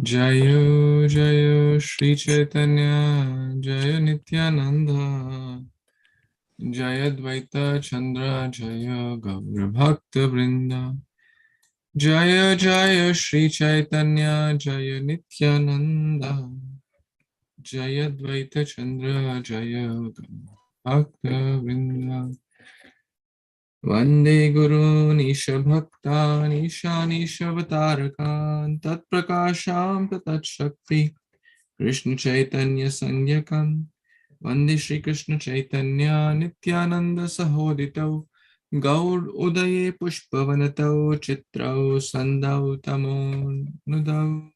Jayo Jayo Śrī Caitanya Jayo Nityānanda Jaya Dvaita Chandra Jaya Gaura Bhakta Vrinda Jaya Jaya Śrī Caitanya Jaya Nityaānanda Jaya Dvaita Chandra Jaya Gaura Bhakta Vrinda Vande Guru Nisha Bhakta Nisha Nisha Vatarakan Tat Prakasham Tat Shakti Krishna Chaitanya Sanyakam Vande Shri Krishna Chaitanya Nityananda Sahoditau Gaur Udaye Pushpavanatau Chitrau Sandau Tamo Nudau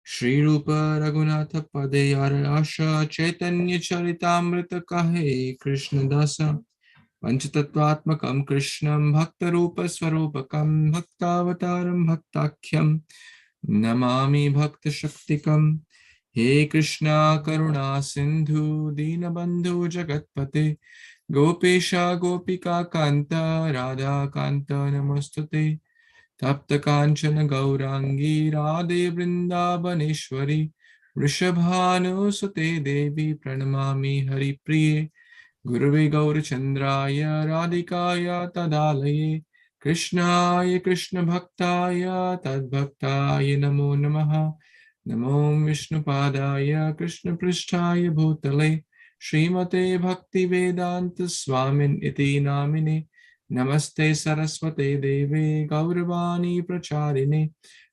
Shri Rupa Raghunatha Padayara Asha Chaitanya Charitamrita Kahe Krishna Dasa Panchatattvatmakam Krishnam Bhakta Rupa Swarupakam Bhaktavataram Bhaktakyam Namami Bhakta Shaktikam He Krishna Karuna Sindhu Dinabandhu Jagatpate Gopesha Gopika Kanta Radha Kanta Namostute Tapta Kanchana Gaurangi Radhe Vrindavaneshwari Rishabhanu Sute Devi Pranamami Hari Priye Gurave Gaurachandraya Radhikaya Tadalaye Krishnaya Krishna Bhaktaya Tadbhaktaya Namo Namaha Namo Vishnu Padaya Krishna Prishtaya Bhutale Srimate Bhakti Vedanta Swamin Iti Namine Namaste Saraswate Deve Gauravani Pracharine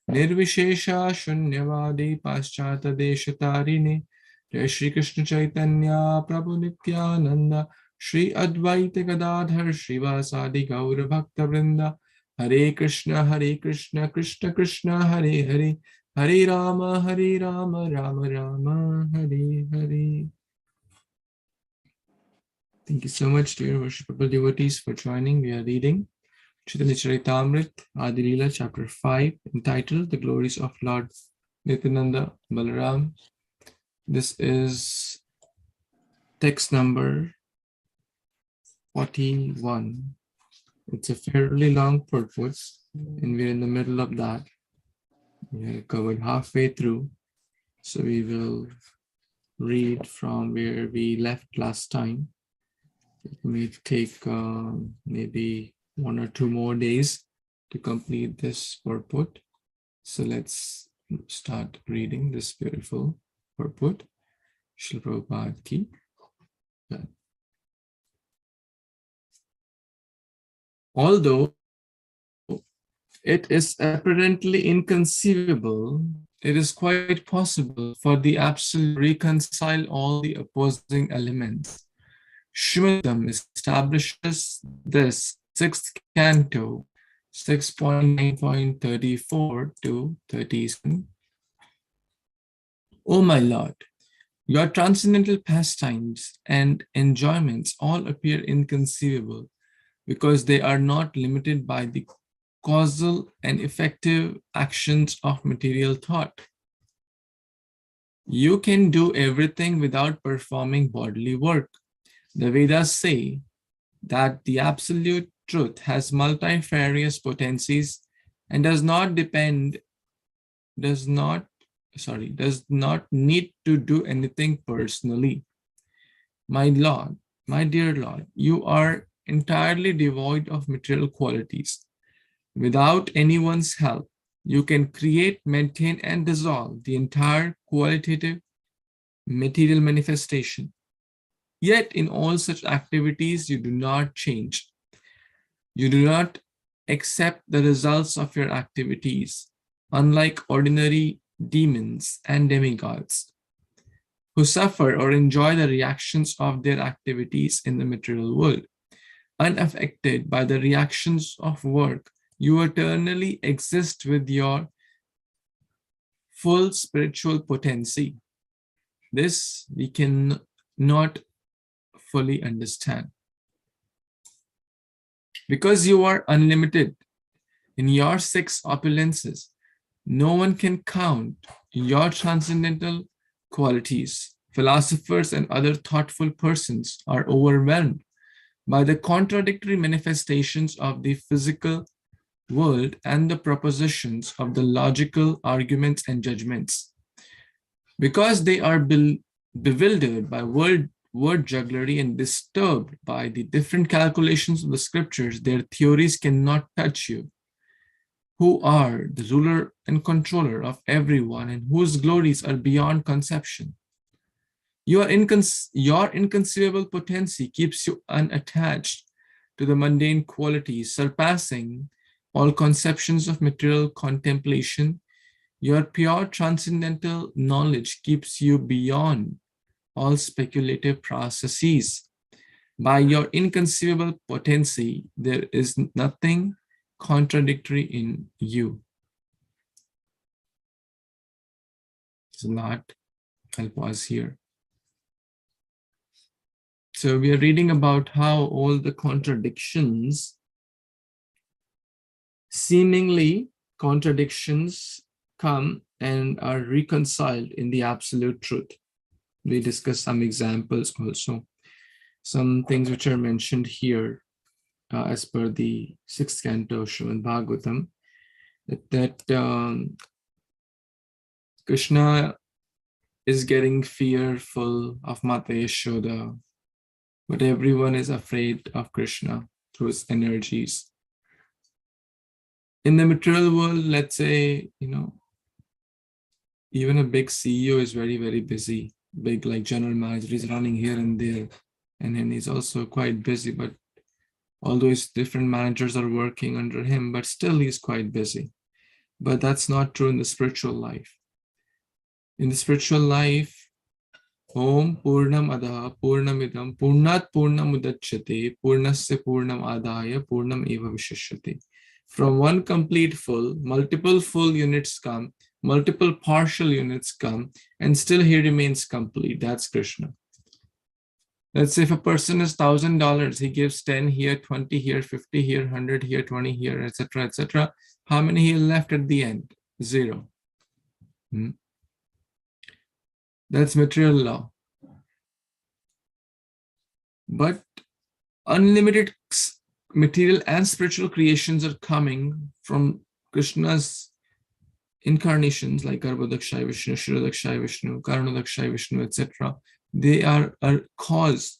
Nirvishesha Shunyavadi Paschata Deshatarine Jai Shri Krishna Chaitanya Prabhu Nityananda Shri Advaita Gadadhar Srivasadi Gaura Bhakta Vrinda Hare Krishna Krishna Krishna Hare Hare Hare Rama Rama Rama Hare Hare. Thank you so much, dear worshipable devotees, for joining. We are reading Chaitanya Caritāmṛta, Adi Lila, chapter 5, entitled The Glories of Lord Nityaānanda Balarāma. This is text number 41. It's a fairly long purpose, and we're in the middle of that. We have covered halfway through, so we will read from where we left last time. It may take maybe 1 or 2 more days to complete this purport. So let's start reading this beautiful purport. Śrīla Prabhupada ki jai. Although it is apparently inconceivable, it is quite possible for the Absolute to reconcile all the opposing elements. Śrīmad-Bhāgavatam establishes this 6th canto, 6.9.34 to 37. O my Lord, your transcendental pastimes and enjoyments all appear inconceivable because they are not limited by the causal and effective actions of material thought. You can do everything without performing bodily work. The Vedas say that the absolute truth has multifarious potencies and does not need to do anything personally. My Lord, my dear Lord, you are entirely devoid of material qualities. Without anyone's help, you can create, maintain, and dissolve the entire qualitative material manifestation. Yet in all such activities, you do not change. You do not accept the results of your activities, unlike ordinary demons and demigods, who suffer or enjoy the reactions of their activities in the material world. Unaffected by the reactions of work, you eternally exist with your full spiritual potency. This we can not fully understand. Because you are unlimited in your 6 opulences, no one can count your transcendental qualities. Philosophers and other thoughtful persons are overwhelmed by the contradictory manifestations of the physical world and the propositions of the logical arguments and judgments. Because they are bewildered by word jugglery and disturbed by the different calculations of the scriptures, their theories cannot touch you, who are the ruler and controller of everyone and whose glories are beyond conception. Your inconceivable potency keeps you unattached to the mundane qualities, surpassing all conceptions of material contemplation. Your pure transcendental knowledge keeps you beyond all speculative processes. By your inconceivable potency, there is nothing contradictory in you. So not, I'll pause here. So we are reading about how all the contradictions, seemingly contradictions, come and are reconciled in the absolute truth. We discussed some examples also, some things which are mentioned here as per the 6th canto Śrīmad-Bhāgavatam, that Krishna is getting fearful of Mata Yashoda, but everyone is afraid of Krishna through his energies. In the material world, let's say, even a big CEO is very, very busy. Big, like general manager, he's running here and there. And then he's also quite busy, but although his different managers are working under him, but still he's quite busy. But that's not true in the spiritual life. In the spiritual life, Om Purnam Adaha Purnamidam Purnat Purnam Udachyate Purnasya Purnam Adaya Purnam Eva Vishishyate. From one complete full, multiple full units come, multiple partial units come, and still he remains complete. That's Krishna. Let's say if a person is $1,000, he gives 10 here, 20 here, 50 here, 100 here, 20 here, etc., etc. How many he left at the end? 0. That's material law. But unlimited material and spiritual creations are coming from Krishna's incarnations like Garbhodakshaya Vishnu, Kshirodakshaya Vishnu, Karanodakshaya Vishnu, etc. They are a cause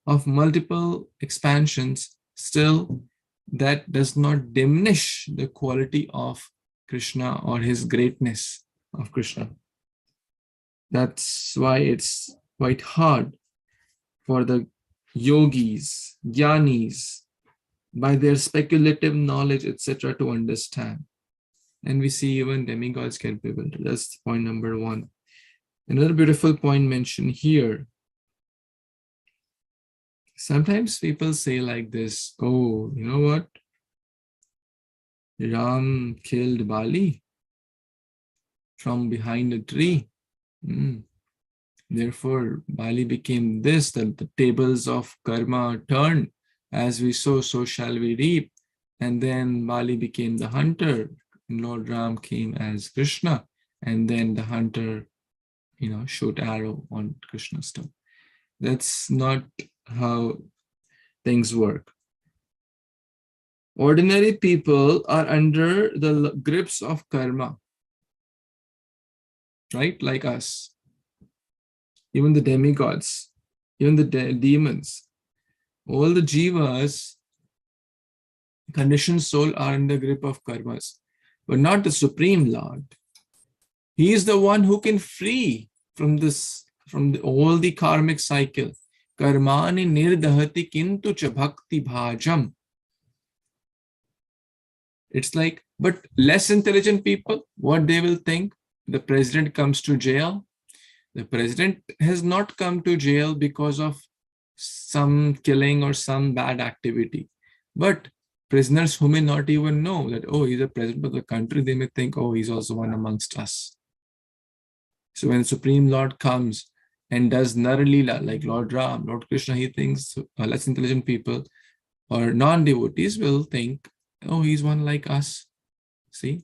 of multiple expansions. Still, that does not diminish the quality of Krishna or his greatness of Krishna. That's why it's quite hard for the yogis, jnanis, by their speculative knowledge, etc., to understand. And we see even demigods get bewildered. That's point number 1. Another beautiful point mentioned here. Sometimes people say like this, oh, you know what? Ram killed Bali from behind a tree. Therefore, Bali became this, that the tables of karma turned. As we sow, so shall we reap. And then Bali became the hunter. And Lord Ram came as Krishna. And then the hunter, shoot arrow on Krishna's toe. That's not how things work. Ordinary people are under the grips of karma. Right? Like us. Even the demigods, even the demons, all the jivas, conditioned soul, are in the grip of karmas, but not the Supreme Lord. He is the one who can free from this, all the karmic cycle. Karmani nirdahati kintu cha bhakti bhajam. It's like, but less intelligent people, what they will think? The president comes to jail. The president has not come to jail because of some killing or some bad activity. But prisoners who may not even know that, oh, he's the president of the country, they may think, oh, he's also one amongst us. So when Supreme Lord comes and does Naralila, like Lord Ram, Lord Krishna, he thinks less intelligent people or non-devotees will think, oh, he's one like us. See?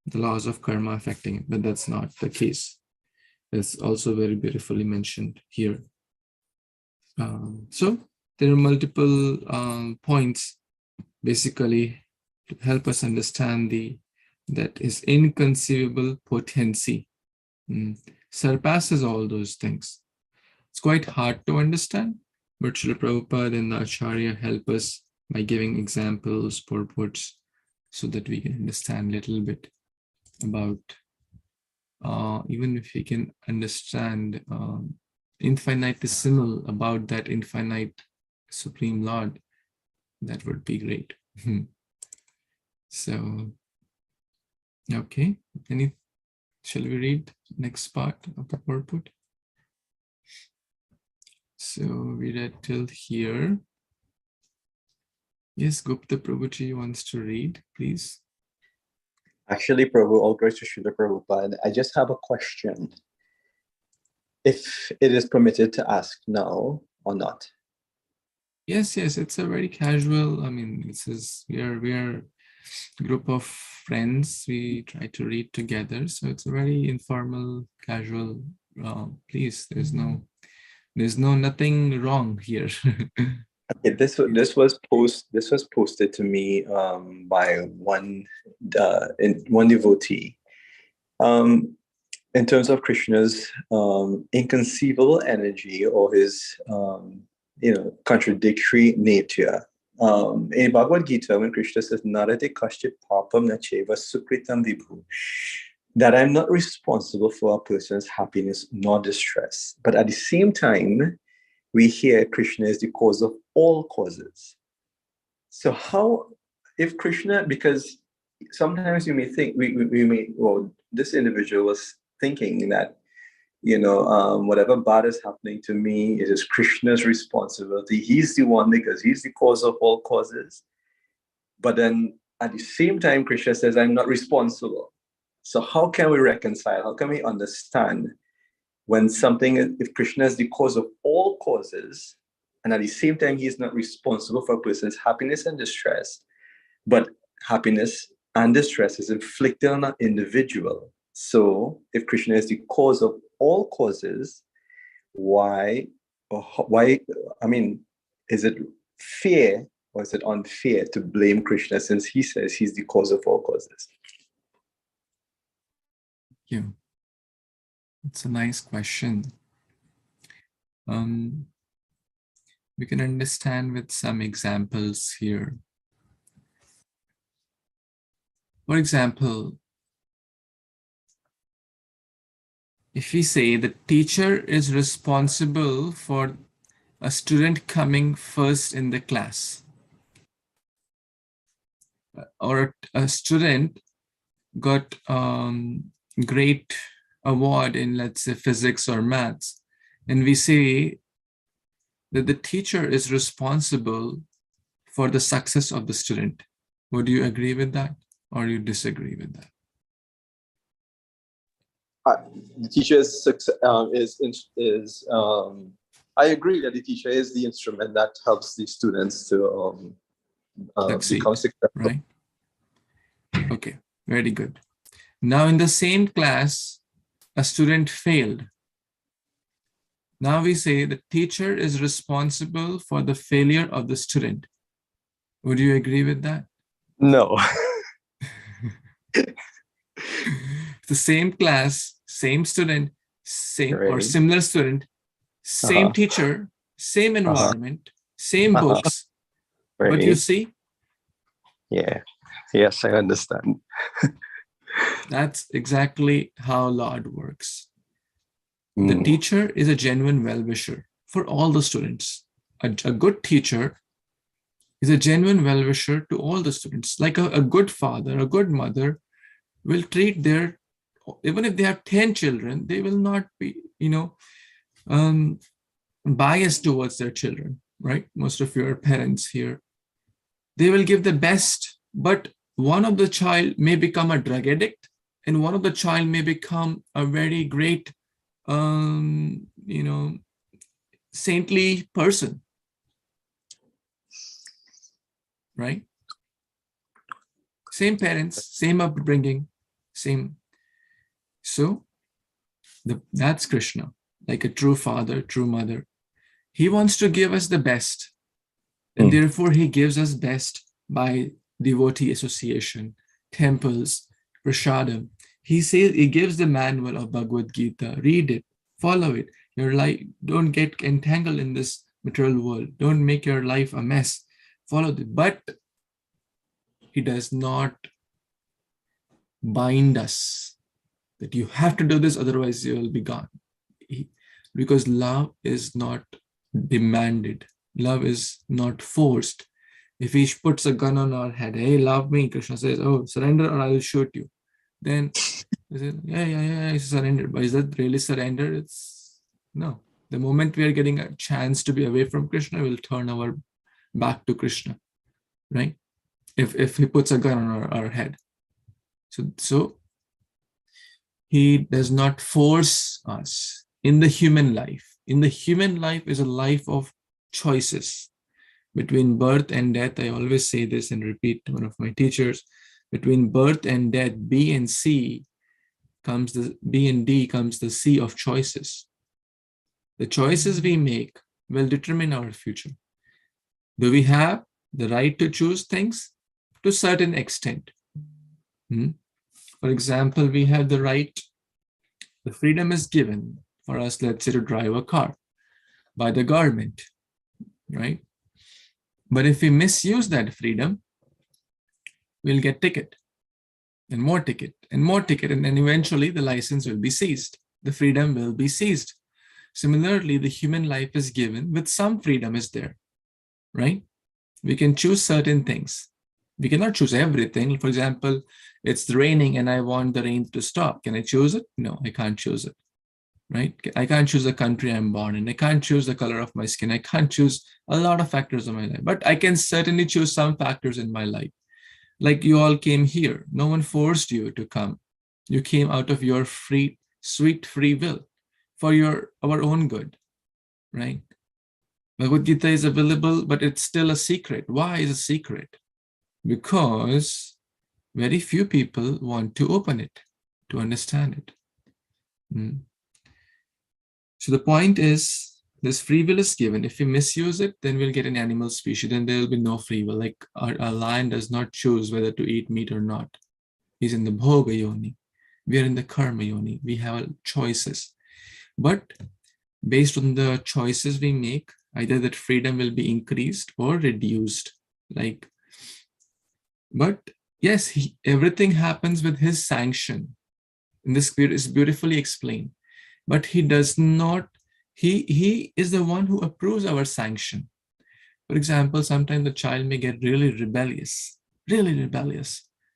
The laws of karma affecting him, but that's not the case. It's also very beautifully mentioned here. So there are multiple points basically to help us understand that his inconceivable potency surpasses all those things. It's quite hard to understand, but Srila Prabhupada and the Acharya help us by giving examples, purports, so that we can understand a little bit about, even if we can understand infinitesimal about that infinite Supreme Lord, that would be great. So, okay, shall we read next part of the purport? So we read till here. Yes, Gupta Prabhuji wants to read, please. Actually, Prabhu, all glories to Srila Prabhupada. I just have a question. If it is permitted to ask now or not. Yes, it's a very casual. I mean, we are a group of friends. We try to read together, so it's a very informal, casual. Please, there's nothing wrong here. Okay, this was posted to me by one devotee. In terms of Krishna's inconceivable energy or his contradictory nature. In Bhagavad Gita, when Krishna says, Narate kaśyit papam na cheva sukritam vibhu, that I'm not responsible for a person's happiness nor distress. But at the same time, we hear Krishna is the cause of all causes. So how, if Krishna, because sometimes you may think, this individual was thinking that, whatever bad is happening to me, it is Krishna's responsibility. He's the one because he's the cause of all causes. But then at the same time, Krishna says, I'm not responsible. So how can we reconcile? How can we understand when if Krishna is the cause of all causes, and at the same time, he is not responsible for a person's happiness and distress, but happiness and distress is inflicted on an individual. So if Krishna is the cause of all causes, why, is it fair or is it unfair to blame Krishna since he says he's the cause of all causes? Thank you. It's a nice question. We can understand with some examples here. For example, if we say the teacher is responsible for a student coming first in the class, or a student got great award in, let's say, physics or maths, and we say that the teacher is responsible for the success of the student. Would you agree with that, or you disagree with that? The teacher I agree that the teacher is the instrument that helps the students to become successful. Right? Okay, very good. Now in the same class, a student failed. Now we say the teacher is responsible for the failure of the student. Would you agree with that? No. The same class, same student, same right. or similar student, same teacher, same environment, same books. Right. But you see? Yeah. Yes, I understand. That's exactly how Lord works. The teacher is a genuine well-wisher for all the students. A good teacher is a genuine well-wisher to all the students. Like a good father, a good mother will treat even if they have 10 children, they will not be, biased towards their children, right? Most of your parents here, they will give the best, but one of the child may become a drug addict, and one of the child may become a very great, saintly person, right? Same parents, same upbringing, same. So that's Krishna, like a true father, true mother. He wants to give us the best, and therefore he gives us best by devotee association, temples, prasadam. He says, he gives the manual of Bhagavad Gita. Read it, follow it. Your life, don't get entangled in this material world. Don't make your life a mess. Follow it. But he does not bind us that you have to do this, otherwise you will be gone. Because love is not demanded. Love is not forced. If he puts a gun on our head, hey, love me, Krishna says, oh, surrender or I will shoot you. Then we say, yeah, surrender. But is that really surrender? It's no. The moment we are getting a chance to be away from Krishna, we'll turn our back to Krishna, right? If he puts a gun on our head. So he does not force us in the human life. In the human life is a life of choices. Between birth and death, I always say this and repeat to one of my teachers, between birth and death, B and D comes the C of choices. The choices we make will determine our future. Do we have the right to choose things? To a certain extent. For example, we have the right, the freedom is given for us, let's say, to drive a car by the government, right? But if we misuse that freedom, we'll get ticket and more ticket and more ticket, and then eventually the license will be seized. The freedom will be seized. Similarly, the human life is given with some freedom is there, right? We can choose certain things. We cannot choose everything. For example, it's raining and I want the rain to stop. Can I choose it? No, I can't choose it, right? I can't choose the country I'm born in. I can't choose the color of my skin. I can't choose a lot of factors in my life, but I can certainly choose some factors in my life. Like you all came here. No one forced you to come. You came out of your free, sweet free will for our own good, right? Bhagavad Gita is available, but it's still a secret. Why is it a secret? Because very few people want to open it, to understand it. So the point is, this free will is given. If we misuse it, then we'll get an animal species. Then there will be no free will. Like a lion does not choose whether to eat meat or not. He's in the bhoga yoni. We are in the karma yoni. We have choices. But based on the choices we make, either that freedom will be increased or reduced. But yes, everything happens with his sanction. And this is beautifully explained. But he does not, he is the one who approves our sanction. For example, sometimes the child may get really rebellious.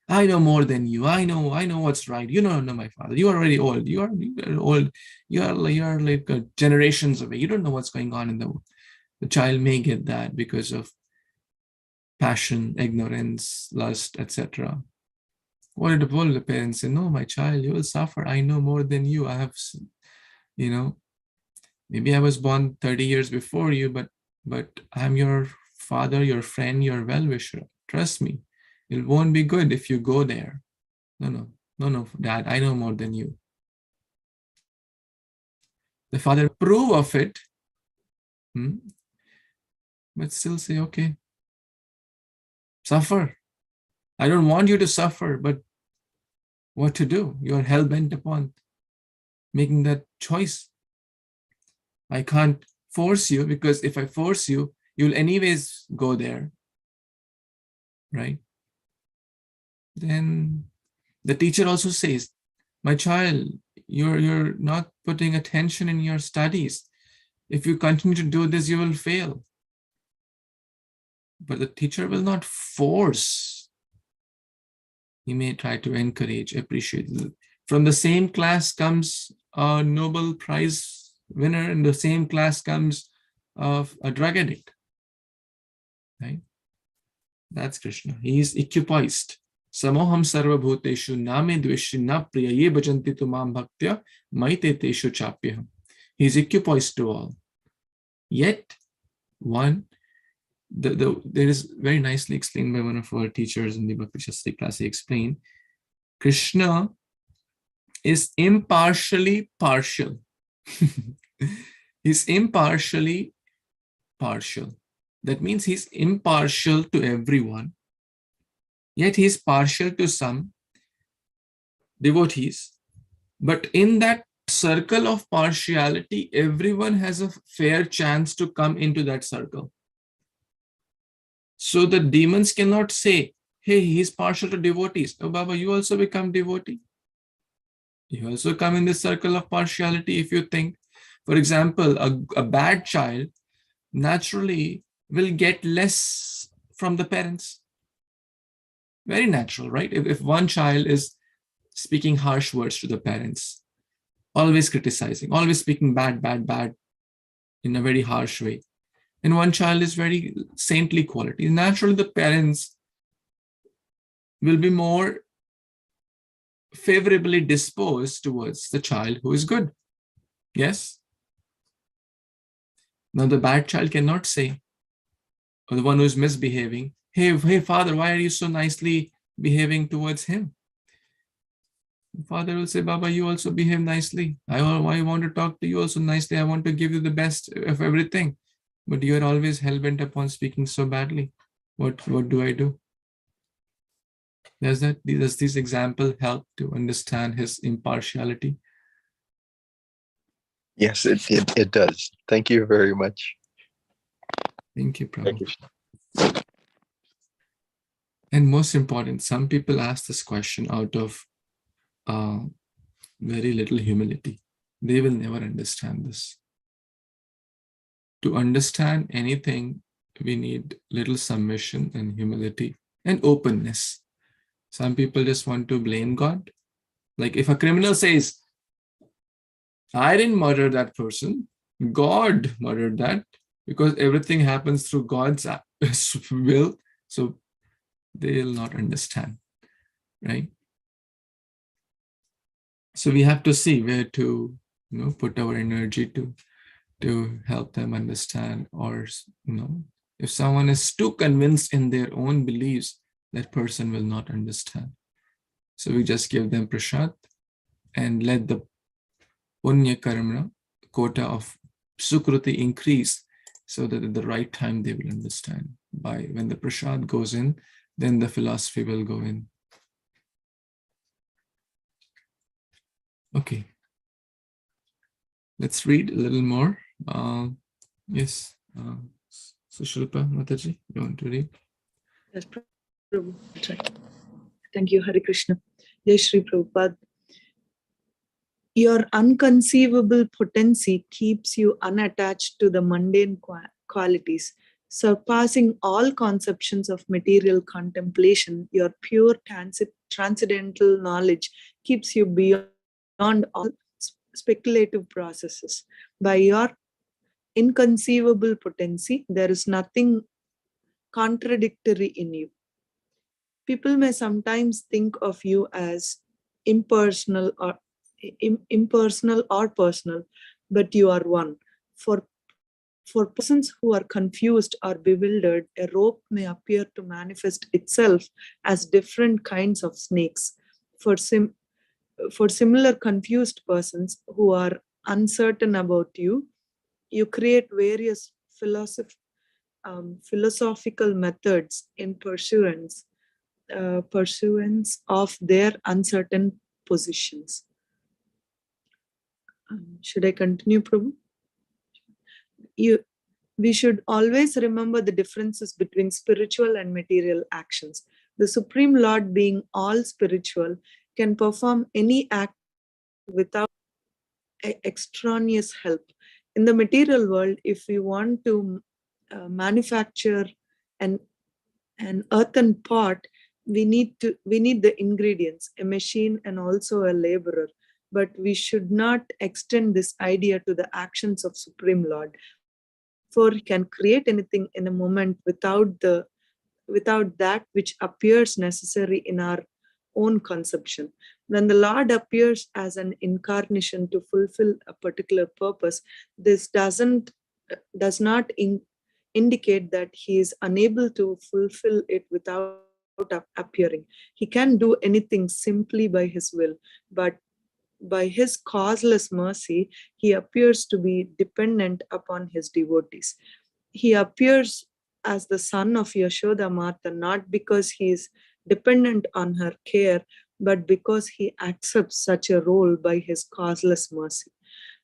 I know more than you. I know what's right. You don't know my father. You are already old. You are old. You are like generations away. You don't know what's going on in the world. The child may get that because of passion, ignorance, lust, etc. What did the parents say? No, my child, you will suffer. I know more than you. I have, maybe I was born 30 years before you, but I'm your father, your friend, your well-wisher. Trust me, it won't be good if you go there. No, Dad, I know more than you. The father approve of it, but still say, okay, suffer. I don't want you to suffer, but what to do? You're hell-bent upon making that choice. I can't force you, because if I force you, you'll anyways go there, right? Then the teacher also says, my child, you're not putting attention in your studies. If you continue to do this, you will fail. But the teacher will not force. He may try to encourage, appreciate. From the same class comes a Nobel Prize winner, in the same class comes of a drug addict, right? That's Krishna. He is equipoised. Samoham sarva bhuteshu name dveshi na priya ye bhajanti tu mam bhaktya maite teshu chapyaham. He is equipoised to all. Yet, there is very nicely explained by one of our teachers in the Bhakti Shastri class. He explained, Krishna is impartially partial. He's impartially partial. That means he's impartial to everyone, Yet he is partial to some devotees. But in that circle of partiality, everyone has a fair chance to come into that circle. So the demons cannot say, hey, he's partial to devotees. Oh, Baba, you also become devotee. You also come in this circle of partiality if you think. For example, a bad child naturally will get less from the parents. Very natural, right? If one child is speaking harsh words to the parents, always criticizing, always speaking bad in a very harsh way, and one child is very saintly quality, naturally the parents will be more favorably disposed towards the child who is good. Yes? Now the bad child cannot say, or the one who is misbehaving, hey father, why are you so nicely behaving towards him? The father will say, Baba, you also behave nicely. I want to talk to you also nicely. I want to give you the best of everything. But you are always hell-bent upon speaking so badly. What do I do? Does this example help to understand his impartiality? Yes, it does. Thank you very much. Thank you, Prabhu. Thank you. And most important, some people ask this question out of very little humility. They will never understand this. To understand anything, we need little submission and humility and openness. Some people just want to blame God. Like if a criminal says, I didn't murder that person, God murdered that, because everything happens through God's will, so they will not understand, right? So we have to see where to, put our energy to help them understand. Or, if someone is too convinced in their own beliefs, that person will not understand. So we just give them prasad and let the punya karma quota of sukruti increase, so that at the right time they will understand. By when the prasad goes in, then the philosophy will go in. Okay, let's read a little more. Yes, so Shilpa Mataji, you want to read? Yes, Prabhu. Thank you, Hare Kṛṣṇa. Jai Shri Prabhupada. Your unconceivable potency keeps you unattached to the mundane qualities. Surpassing all conceptions of material contemplation, your pure transcendental knowledge keeps you beyond all speculative processes. By your inconceivable potency, there is nothing contradictory in you. People may sometimes think of you as impersonal or personal, but you are one. For persons who are confused or bewildered, a rope may appear to manifest itself as different kinds of snakes. For similar confused persons who are uncertain about you, you create various philosophical methods in pursuance of their uncertain positions. Should I continue, Prabhu? We should always remember the differences between spiritual and material actions. The Supreme Lord, being all spiritual, can perform any act without extraneous help. In the material world, if we want to manufacture an earthen pot, we need the ingredients, a machine, and also a laborer. But we should not extend this idea to the actions of Supreme Lord, for he can create anything in a moment without that which appears necessary in our own conception. When the Lord appears as an incarnation to fulfill a particular purpose, this does not indicate that he is unable to fulfill it without appearing. He can do anything simply by his will, but by his causeless mercy, he appears to be dependent upon his devotees. He appears as the son of Yashoda Mata, not because he is dependent on her care, but because he accepts such a role by his causeless mercy.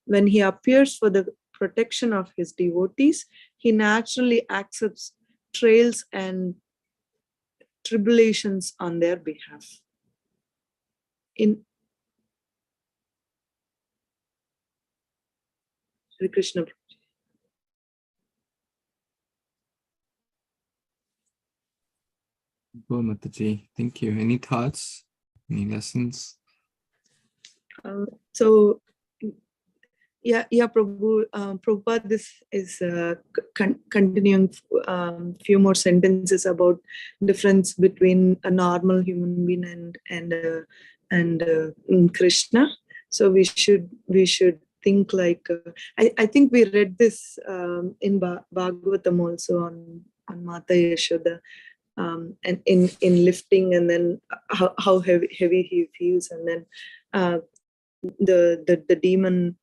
When he appears for the protection of his devotees, he naturally accepts trials and tribulations on their behalf. In Hare Kṛṣṇa. Go, Mataji. Thank you. Any thoughts? Any lessons? So, Prabhu, Prabhupada, this is continuing few more sentences about difference between a normal human being and Krishna. So we should think like I think we read this in Bhāgavatam also on Mata Yashoda, and in lifting, and then how heavy he feels, and then the demon.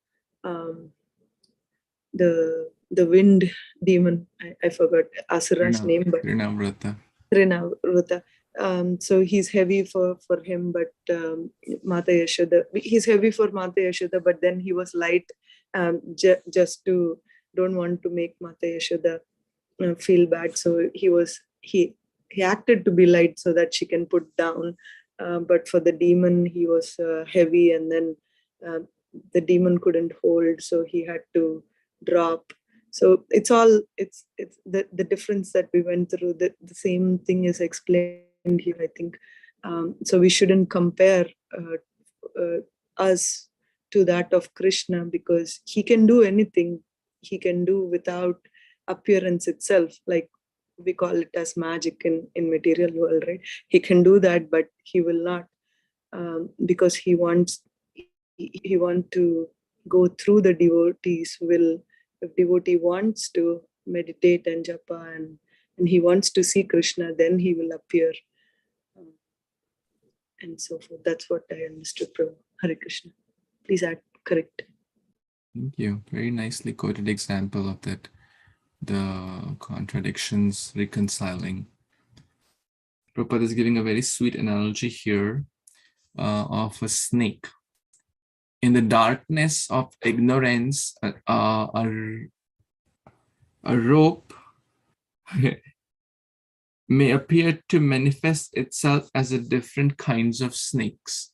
The wind demon, I forgot Asura's name, but Śrīmad-Bhāgavatam. So he's heavy for him, but Mata Yashoda, he's heavy for Mata Yashoda, but then he was light, just to don't want to make Mata Yashoda feel bad. So he acted to be light so that she can put down, but for the demon he was heavy, and then the demon couldn't hold, so he had to drop. So it's the difference that we went through. The same thing is explained here, I think. So we shouldn't compare us to that of Krishna, because he can do anything. He can do without appearance itself, like we call it as magic in material world, right? He can do that, but he will not, because he wants to go through the devotee's will. If devotee wants to meditate and japa and he wants to see Krishna, then he will appear, and so forth. That's what I understood from Hare Kṛṣṇa. Please add, correct. Thank you. Very nicely quoted example of that, the contradictions reconciling. Prabhupada is giving a very sweet analogy here of a snake. In the darkness of ignorance, a rope may appear to manifest itself as a different kinds of snakes,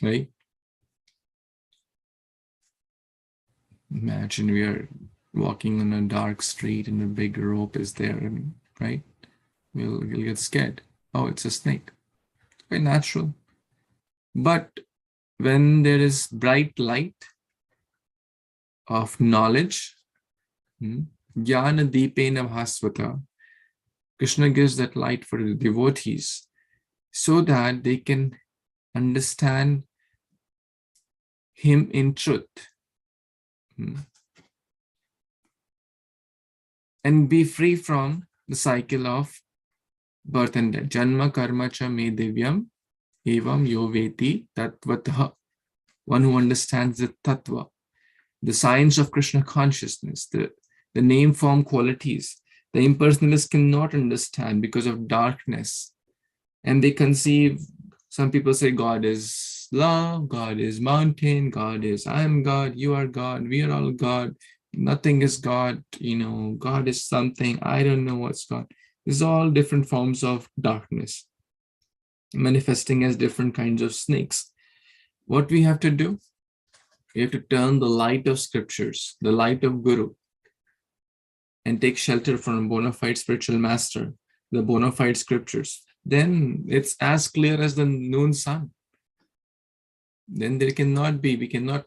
right? Imagine we are walking on a dark street and a big rope is there, right? We'll get scared. Oh, it's a snake. Very natural. But when there is bright light of knowledge, jnana dīpena bhāsvata, Krishna gives that light for the devotees so that they can understand him in truth, and be free from the cycle of birth and death. Janma karma cha me divyam evam yo veti tatvatah. One who understands the tattva, the science of Krishna consciousness, the name form qualities, the impersonalists cannot understand because of darkness. And they conceive, some people say God is love, God is mountain, God is I am God, you are God, we are all God, nothing is God, God is something, I don't know what's God. These are all different forms of darkness, manifesting as different kinds of snakes. What we have to do? We have to turn the light of scriptures, the light of Guru, and take shelter from a bona fide spiritual master, the bona fide scriptures. Then it's as clear as the noon sun. Then there cannot be, we cannot,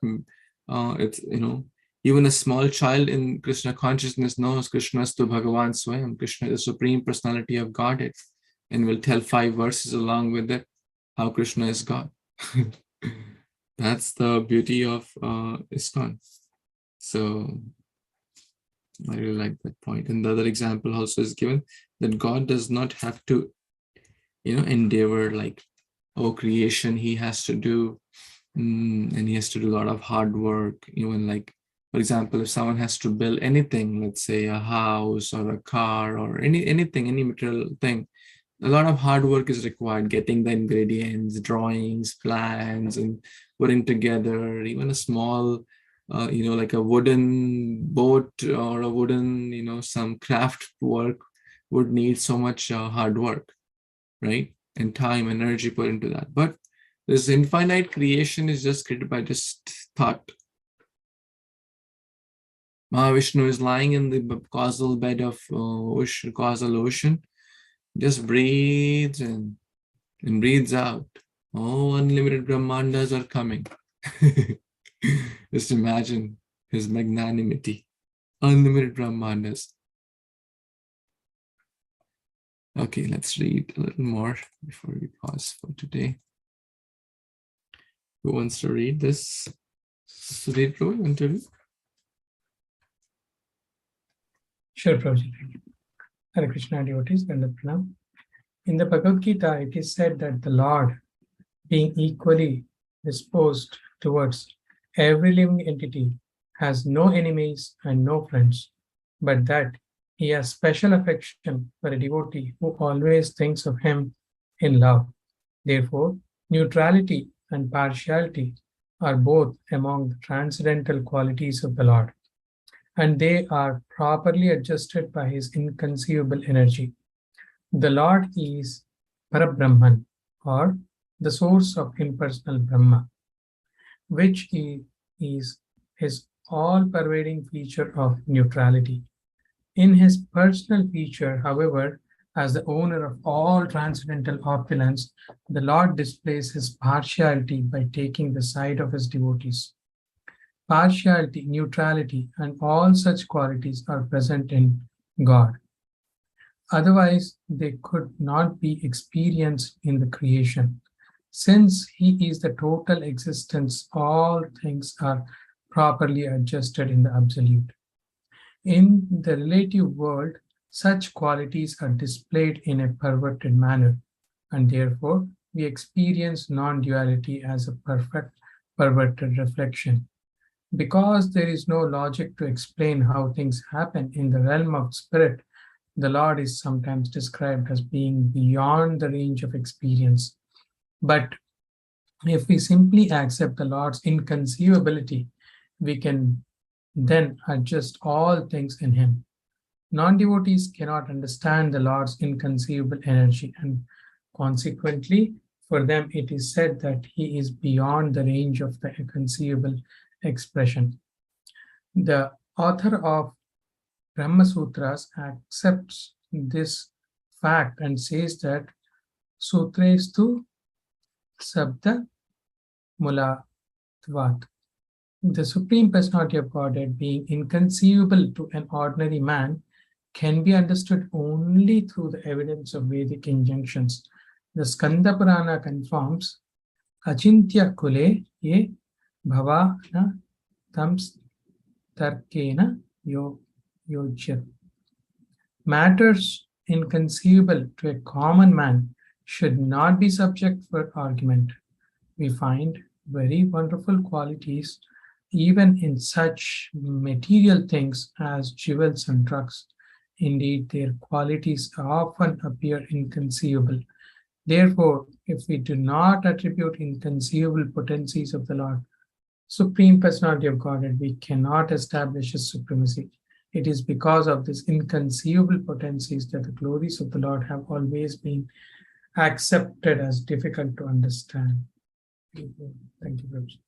even a small child in Krishna consciousness knows Krishna is to Bhagavan Swayam. Krishna is the Supreme Personality of Godhead, and will tell 5 verses along with it how Krishna is God. That's the beauty of ISKCON. So I really like that point. And the other example also is given that God does not have to, endeavor like, creation he has to do, and he has to do a lot of hard work. Even like, for example, if someone has to build anything, let's say a house or a car or anything, any material thing, a lot of hard work is required, getting the ingredients, drawings, plans, and putting together even a small, like a wooden boat or a wooden, some craft work would need so much hard work, right? And time, energy put into that. But this infinite creation is just created by just thought. Mahavishnu is lying in the causal bed of causal ocean, just breathes in and breathes out. Oh, unlimited Brahmandas are coming. Just imagine his magnanimity. Unlimited Brahmandas. Okay, let's read a little more before we pause for today. Who wants to read this? Sudhir Prabhu, you want to read? Sure, Prabhuji. Hare Kṛṣṇa devotees, Dandavat Pranam. In the Bhagavad Gita, it is said that the Lord, being equally disposed towards every living entity, has no enemies and no friends, but that he has special affection for a devotee who always thinks of him in love. Therefore, neutrality and partiality are both among the transcendental qualities of the Lord, and they are properly adjusted by his inconceivable energy. The Lord is Parabrahman, or the source of impersonal Brahma, which is his all-pervading feature of neutrality. In his personal feature, however, as the owner of all transcendental opulence, the Lord displays his partiality by taking the side of his devotees. Partiality, neutrality, and all such qualities are present in God. Otherwise, they could not be experienced in the creation. Since he is the total existence, all things are properly adjusted in the absolute. In the relative world, such qualities are displayed in a perverted manner, and therefore we experience non-duality as a perfect perverted reflection. Because there is no logic to explain how things happen in the realm of spirit, the Lord is sometimes described as being beyond the range of experience. But if we simply accept the Lord's inconceivability, we can then adjust all things in him. Non-devotees cannot understand the Lord's inconceivable energy, and consequently, for them it is said that he is beyond the range of the inconceivable expression. The author of Brahma Sutras accepts this fact and says that Sutrestu Sabda Mulatvat. The Supreme Personality of Godhead, being inconceivable to an ordinary man, can be understood only through the evidence of Vedic injunctions. The Skanda Purana confirms Achintya Kule ye bhavana tams tarkena yojyat. Matters inconceivable to a common man should not be subject for argument. We find very wonderful qualities even in such material things as jewels and drugs. Indeed, their qualities often appear inconceivable. Therefore, if we do not attribute inconceivable potencies of the Lord, Supreme Personality of Godhead, we cannot establish his supremacy. It is because of these inconceivable potencies that the glories of the Lord have always been accepted as difficult to understand. Thank you, Prabhuji.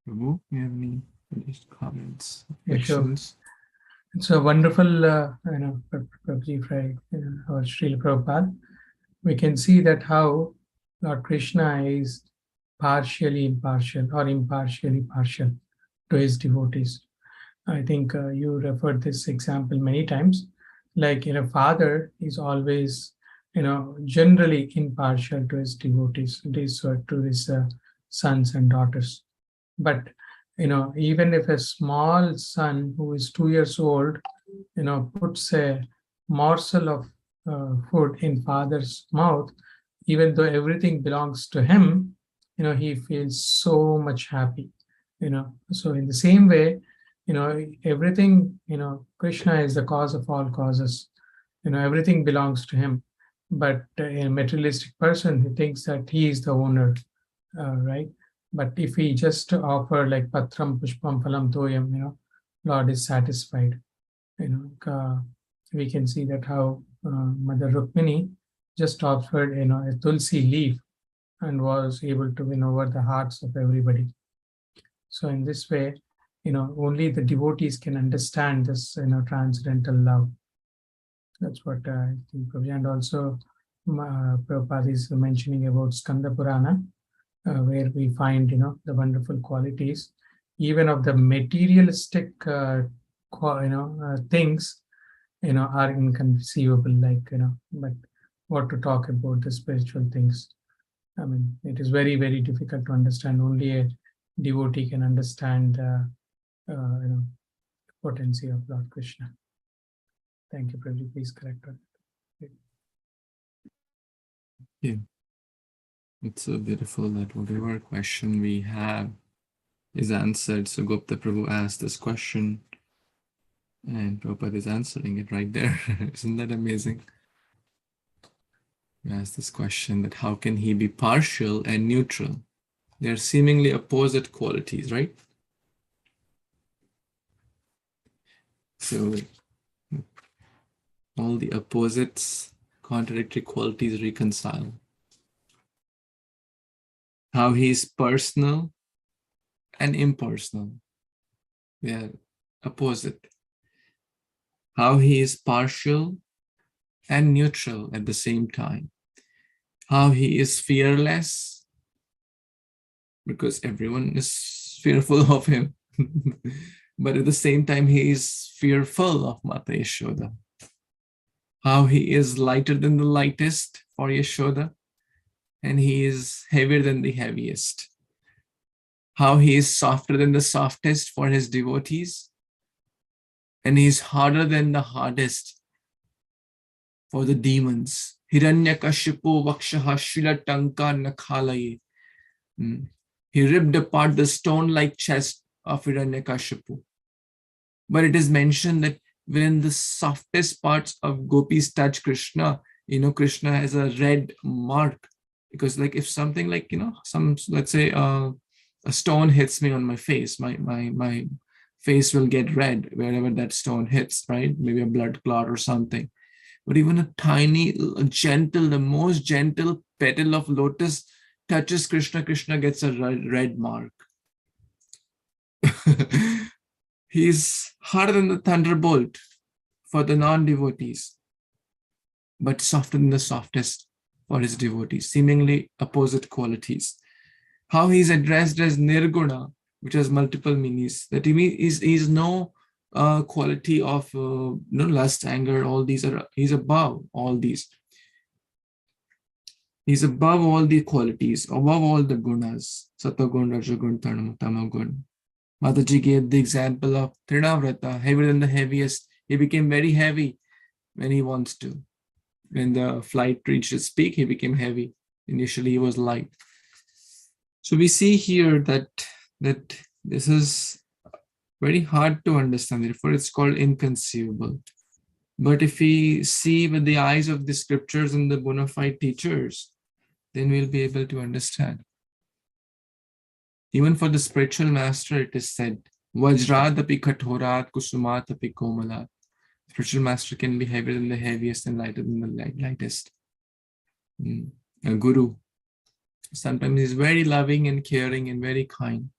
Prabhu, you have any comments, Yeah, sure. questions? It's a wonderful, Prabhuji, or Srila Prabhupada. We can see that how Lord Krishna is partially impartial or impartially partial to his devotees. I think you referred this example many times. Like, father is always, generally impartial to his devotees, to his sons and daughters. But, even if a small son who is 2 years old, puts a morsel of food in father's mouth, even though everything belongs to him, he feels so much happy. So in the same way, everything, Krishna is the cause of all causes. Everything belongs to him. But a materialistic person, he thinks that he is the owner, right? But if we just offer like patram pushpam phalam toyam, Lord is satisfied. We can see that how Mother Rukmini just offered, a tulsi leaf and was able to win over the hearts of everybody. So in this way, only the devotees can understand this, transcendental love. That's what I think. And also, Prabhupada is mentioning about Skanda Purana, where we find, the wonderful qualities, even of the materialistic, things, are inconceivable. But what to talk about the spiritual things? I mean, it is very, very difficult to understand. Only a devotee can understand, potency of Lord Krishna. Thank you, Prabhuji. Please correct that. Yeah. It's so beautiful that whatever question we have is answered. So Gupta Prabhu asked this question and Prabhupada is answering it right there. Isn't that amazing? He asked this question that how can he be partial and neutral? They're seemingly opposite qualities, right? So all the opposites, contradictory qualities reconcile. How he is personal and impersonal. They are opposite. How he is partial and neutral at the same time. How he is fearless, because everyone is fearful of him. But at the same time, he is fearful of Mata Yashoda. How he is lighter than the lightest for Yashoda, and he is heavier than the heaviest. How he is softer than the softest for his devotees, and he is harder than the hardest for the demons. Hiranyakashipu vakshaha shilatanka nakhalaye. He ripped apart the stone-like chest of Hiranyakashipu. But it is mentioned that when the softest parts of gopis touch Krishna, Krishna has a red mark. Because like if something like, let's say a stone hits me on my face, my face will get red wherever that stone hits, right? Maybe a blood clot or something. But even a tiny, gentle, the most gentle petal of lotus touches Krishna, Krishna gets a red mark. He's harder than the thunderbolt for the non-devotees, but softer than the softest for his devotees, seemingly opposite qualities. How he's addressed as Nirguna, which has multiple meanings, that he is no quality of lust, anger, all these are, he's above all these. He's above all the qualities, above all the gunas, Satagun, Rajagun, Tamagun. Mataji gave the example of Trinavrata, heavier than the heaviest. He became very heavy when he wants to. When the flight reached its peak, he became heavy. Initially, he was light. So we see here that this is very hard to understand. Therefore, it's called inconceivable. But if we see with the eyes of the scriptures and the bona fide teachers, then we'll be able to understand. Even for the spiritual master, it is said, Vajradapi kathorat kusumatapi komalat. Spiritual master can be heavier than the heaviest and lighter than the lightest. A guru, sometimes is very loving and caring and very kind.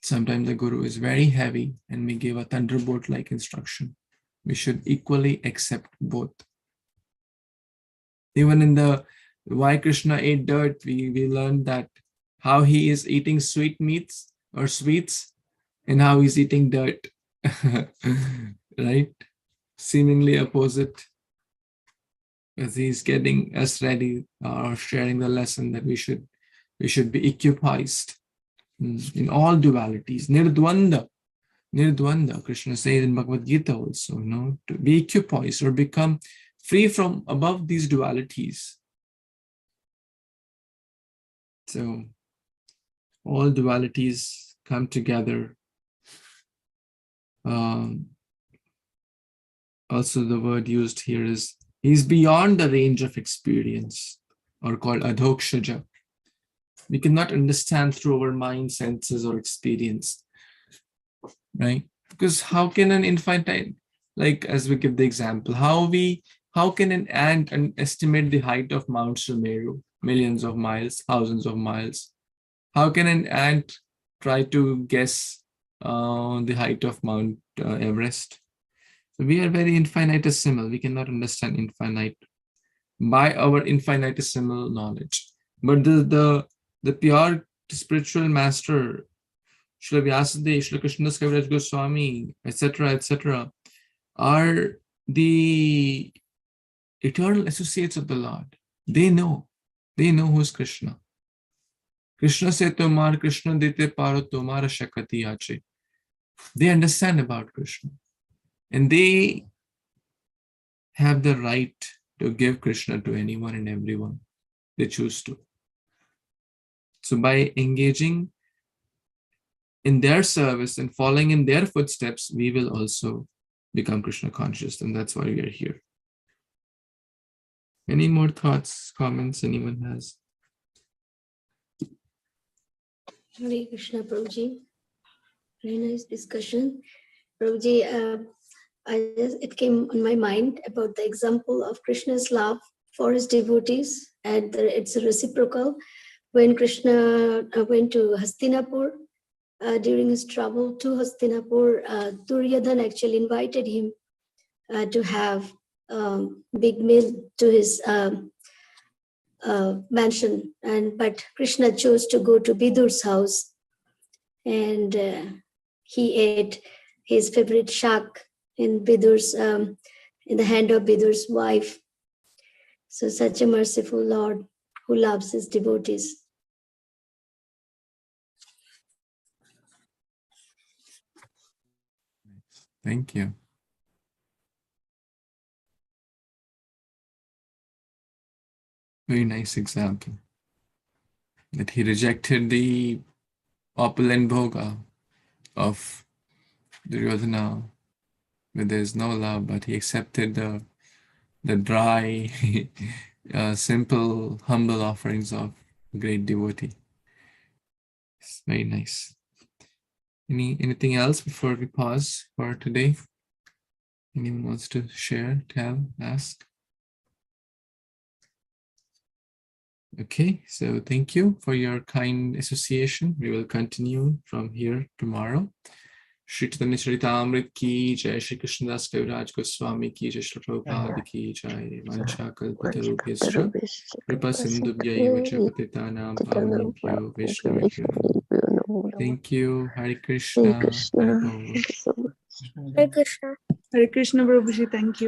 Sometimes the guru is very heavy and may give a thunderbolt-like instruction. We should equally accept both. Even in the why Krishna ate dirt, we learned that how he is eating sweet meats or sweets and how he's eating dirt. Right? Seemingly opposite. As he's getting us ready or sharing the lesson that we should be equipoised in all dualities. Nirdvanda, Krishna says in Bhagavad Gita also, to be equipoised or become free from above these dualities. So all dualities come together also the word used here is, he's beyond the range of experience, or called adhokshaja. We cannot understand through our mind, senses, or experience, right? Because how can an infinite, like as we give the example, how can an ant estimate the height of Mount Sumeru, millions of miles, thousands of miles? How can an ant try to guess the height of Mount Everest? So we are very infinitesimal. We cannot understand infinite by our infinitesimal knowledge. But the pure spiritual master, Śrīla Vyasadeva, Śrīla Krishnadas Kaviraj Goswami, etc., are the eternal associates of the Lord. They know who's Krishna. Krishna se tomar Krishna dete paro tomara shakati ache. They understand about Krishna. And they have the right to give Krishna to anyone and everyone they choose to. So by engaging in their service and following in their footsteps, we will also become Krishna conscious. And that's why we are here. Any more thoughts, comments anyone has? Hare Krishna, Prabhuji. Very nice discussion. Prabhuji, it came on my mind about the example of Krishna's love for his devotees, and it's reciprocal. When Krishna went to Hastinapur, during his travel to Hastinapur, Duryodhana actually invited him to have big meal to his mansion, but Krishna chose to go to Vidur's house, and he ate his favorite shak in Vidur's, in the hand of Vidur's wife. So such a merciful Lord who loves his devotees. Thank you. Very nice example. That he rejected the opulent bhoga of Duryodhana, where there's no love, but he accepted the dry, simple, humble offerings of a great devotee. It's very nice. Anything else before we pause for today? Anyone wants to share, tell, ask? Okay, so thank you for your kind association. We will continue from here tomorrow. Śrī Caitanya-caritāmṛta ki jai, Śrī Krishnadas Kaviraj Goswami ki jai, Śrīla Prabhupada ki jai, Vancha kalpatarubhyascha, Kripa sindhubhyaiva cha patitanam pavanebhyo Vaishnavibhyo. Thank you. Hare Krishna. Hare Bol. Hare Krishna. Hare Krishna, Prabhuji, thank you.